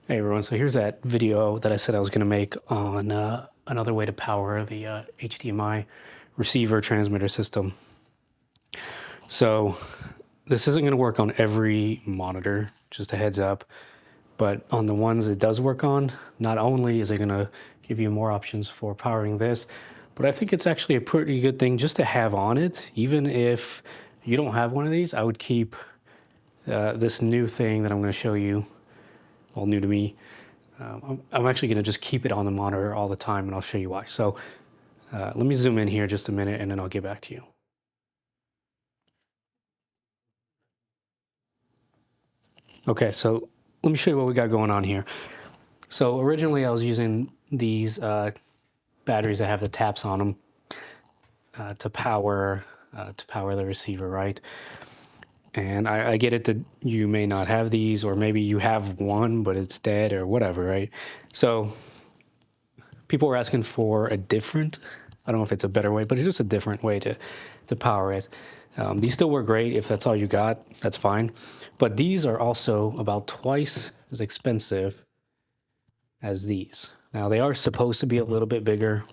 Hey everyone, so here's that video that I said I was going to make on another way to power the HDMI receiver transmitter system. So this isn't going to work on every monitor, just a heads up, but on the ones it does work on, not only is it going to give you more options for powering this, but I think it's actually a pretty good thing just to have on it. Even if you don't have one of these, I would keep this new thing that I'm going to show you, all new to me. I'm actually going to just keep it on the monitor all the time, and I'll show you why. So let me zoom in here just a minute, and then I'll get back to you. Okay, so let me show you what we got going on here. So originally I was using these batteries that have the taps on them to power the receiver, right? And I get it that you may not have these, or maybe you have one, but it's dead or whatever, right? So people were asking for a different, I don't know if it's a better way, but it's just a different way to power it. These still work great. If that's all you got, that's fine. But these are also about twice as expensive as these. Now they are supposed to be a little bit bigger,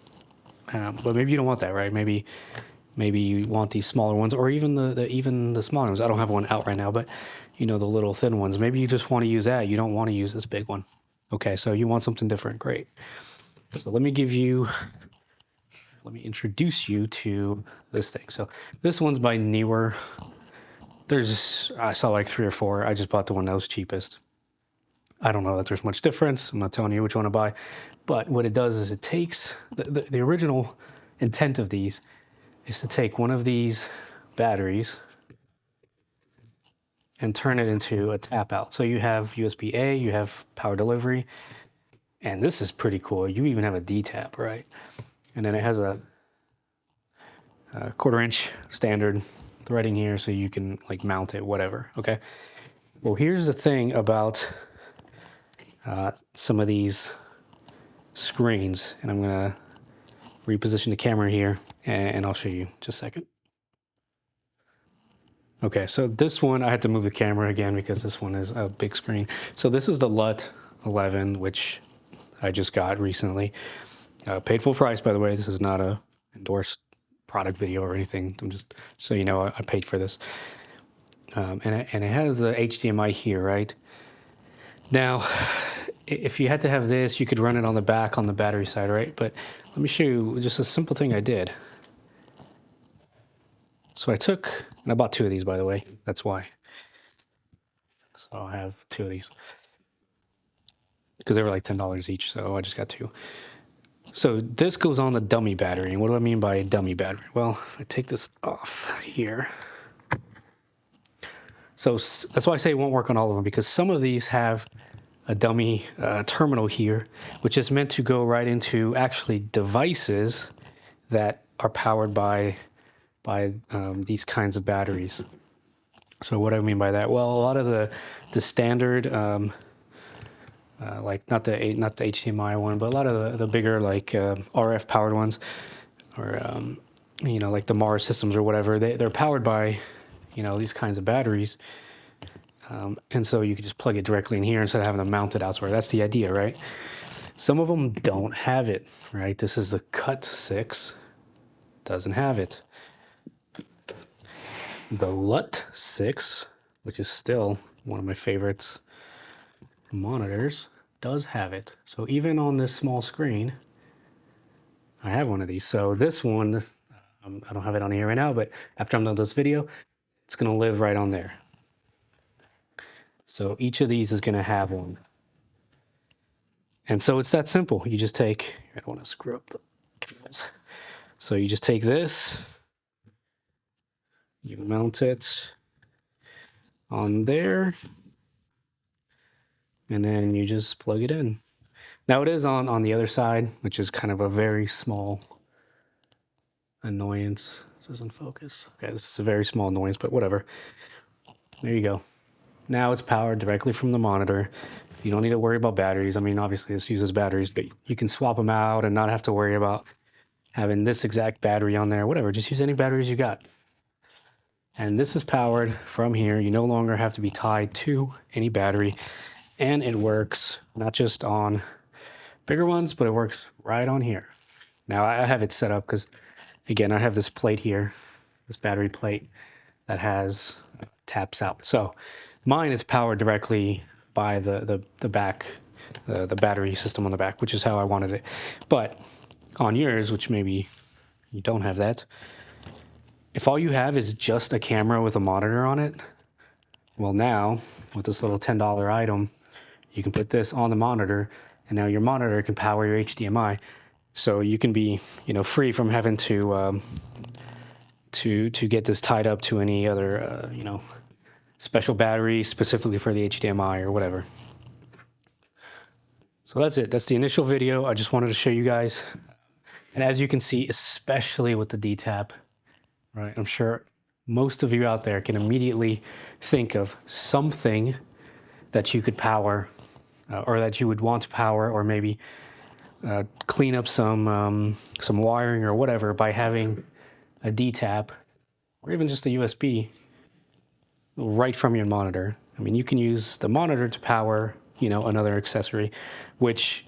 but maybe you don't want that, right? Maybe you want these smaller ones, or even the smaller ones. I don't have one out right now, but you know, the little thin ones. Maybe you just want to use that. You don't want to use this big one. Okay, so you want something different. Great. So let me introduce you to this thing. So this one's by Newer. I saw like 3 or 4. I just bought the one that was cheapest. I don't know that there's much difference. I'm not telling you which one to buy, but what it does is it takes the original intent of these is to take one of these batteries and turn it into a tap out. So you have USB-A, you have power delivery, and this is pretty cool. You even have a D tap, right? And then it has a 1/4-inch standard threading here, so you can like mount it, whatever. Okay. Well, here's the thing about some of these screens, and I'm gonna reposition the camera here, and I'll show you just a second. Okay, so this one, I had to move the camera again because this one is a big screen. So this is the LUT 11, which I just got recently. Paid full price, by the way. This is not a endorsed product video or anything. I'm just so you know, I paid for this. And it has the HDMI here, right? Now, if you had to have this, you could run it on the back on the battery side, right? But let me show you just a simple thing I did. So I took, and I bought 2 of these, by the way. That's why. So I'll have 2 of these because they were like $10 each. So I just got 2. So this goes on the dummy battery. And what do I mean by dummy battery? Well, I take this off here. So that's why I say it won't work on all of them, because some of these have a dummy terminal here, which is meant to go right into actually devices that are powered by these kinds of batteries. So what do I mean by that? Well, a lot of the standard, like not the HDMI one, but a lot of the bigger like RF powered ones, or you know, like the Mars systems or whatever, they're powered by, you know, these kinds of batteries. And so you could just plug it directly in here instead of having to mount it elsewhere. That's the idea, right? Some of them don't have it, right? This is the Cut 6, doesn't have it. The LUT 6, which is still one of my favorites monitors, does have it. So even on this small screen, I have one of these. So this one, I don't have it on here right now, but after I'm done with this video, it's going to live right on there. So each of these is going to have one. And so it's that simple. You just take, I don't want to screw up the cables. So you just take this, you mount it on there, and then you just plug it in. Now it is on the other side, which is kind of a very small annoyance. This doesn't focus. Okay, this is a very small annoyance, but whatever. There you go. Now it's powered directly from the monitor. You don't need to worry about batteries. I mean, obviously this uses batteries, but you can swap them out and not have to worry about having this exact battery on there, whatever. Just use any batteries you got. And this is powered from here. You no longer have to be tied to any battery. And it works not just on bigger ones, but it works right on here. Now I have it set up because, again, I have this plate here, this battery plate that has taps out. So mine is powered directly by the back, the battery system on the back, which is how I wanted it. But on yours, which maybe you don't have that, if all you have is just a camera with a monitor on it, well, now with this little $10 item, you can put this on the monitor, and now your monitor can power your HDMI. So you can be, free from having to get this tied up to any other, special battery specifically for the HDMI or whatever. So that's it. That's the initial video. I just wanted to show you guys. And as you can see, especially with the D-tap, right? I'm sure most of you out there can immediately think of something that you could power or that you would want to power, or maybe clean up some wiring or whatever by having a D-tap or even just a USB right from your monitor. I mean, you can use the monitor to power, another accessory, which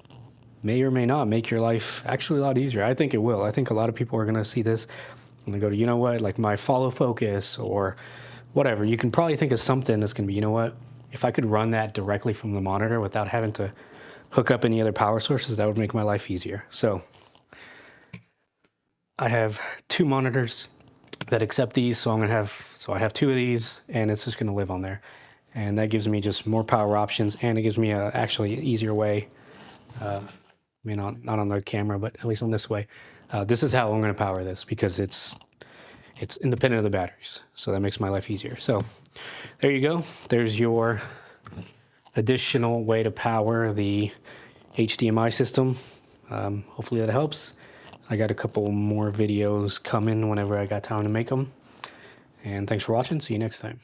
may or may not make your life actually a lot easier. I think it will. I think a lot of people are going to see this and they go to, like my follow focus or whatever. You can probably think of something that's going to be, if I could run that directly from the monitor without having to hook up any other power sources, that would make my life easier. So I have 2 monitors that accept these, so I have 2 of these, and it's just going to live on there, and that gives me just more power options, and it gives me a actually easier way. I mean, not on the camera, but at least on this way. This is how I'm going to power this because it's independent of the batteries, so that makes my life easier. So there you go. There's your additional way to power the HDMI system. Hopefully that helps. I got a couple more videos coming whenever I got time to make them. And thanks for watching. See you next time.